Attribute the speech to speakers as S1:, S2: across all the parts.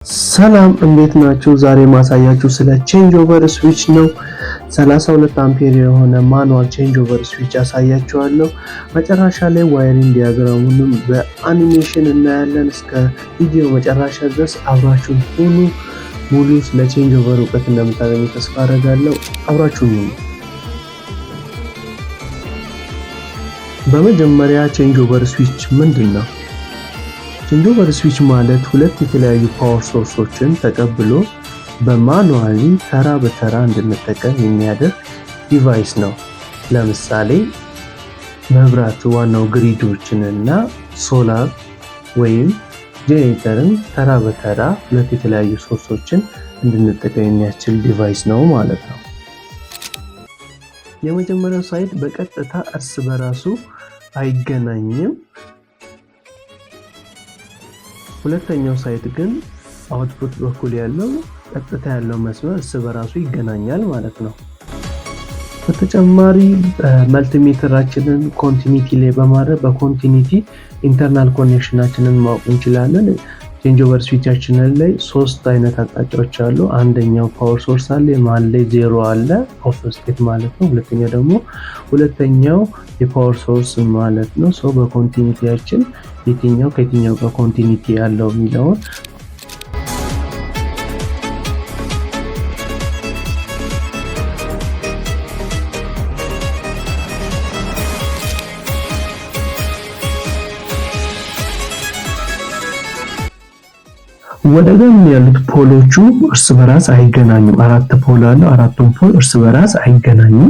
S1: ሰላም እንዴት ናችሁ? ዛሬ ማሳያችሁ ስለ ቼንጅ ኦቨር ስዊች ነው። 32 አምፔር የሆነ ማኑዋል ቼንጅ ኦቨር ስዊች ያሳያችኋለሁ። መጨረሻ ላይ ዋይሪንግ ዲያግራሙንም በአኒሜሽን እናያለን። እስከ ቪዲዮ መጨረሻ ድረስ አብራችሁን ሁኑ። ሙሉ ስለ ቼንጅ ኦቨር እውቀት እንደምታገኙ ተስፋ አደርጋለሁ። አብራችሁን ሁኑ። በመጀመሪያ ቼንጅ ኦቨር ስዊች ምንድነው? ቼንጅ ኦቨር ስዊች ማለት ሁለት የተለያዩ ፓወር ሶርሶችን ተቀብሎ በማኑዋሊ ተራ በተራ እንድንጠቀም የሚያደርግ ዲቫይስ ነው። ለምሳሌ መብራት ዋናው ግሪዶችን እና ሶላር ወይም ጄኔሬተርን ተራ በተራ ሁለት የተለያዩ ሶርሶችን እንድንጠቀም የሚያስችል ዲቫይስ ነው ማለት ነው። የመጀመሪያው ሳይት በቀጥታ እርስ በራሱ አይገናኝም። ሁለተኛው ሳይት ግን አውትፑት በኩል ያለው ቀጥታ ያለው መስመር እርስ በራሱ ይገናኛል ማለት ነው። በተጨማሪ መልቲሜትራችንን ኮንቲኒቲ ላይ በማድረግ በኮንቲኒቲ ኢንተርናል ኮኔክሽናችንን ማወቅ እንችላለን። ቼንጅ ኦቨር ስዊቻችንን ላይ ሶስት አይነት አቅጣጫዎች አሉ። አንደኛው ፓወር ሶርስ አለ፣ መሃል ላይ ዜሮ አለ ኦፍ ስቴት ማለት ነው። ሁለተኛው የፓወር ሶርስ ማለት ነው። ሶ በኮንቲኒቲያችን የትኛው ከየትኛው ጋር ኮንቲኒቲ ያለው የሚለውን ወደ ጎን ያሉት ፖሎቹ እርስ በራስ አይገናኙም። አራት ፖል አለ። አራቱም ፖል እርስ በራስ አይገናኙም።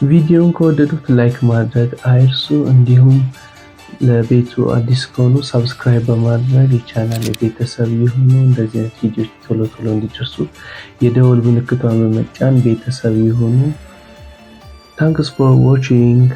S1: ቪዲዮን ከወደዱት ላይክ ማድረግ አይርሱ። እንዲሁም ለቤቱ አዲስ ከሆኑ ሰብስክራይብ በማድረግ የቻናል ቤተሰብ ይሁኑ። እንደዚህ አይነት ቪዲዮዎች ቶሎ ቶሎ እንዲደርሱ የደወል ምልክቷን በመጫን ቤተሰብ ይሁኑ። ታንክስ ፎር ዋቺንግ።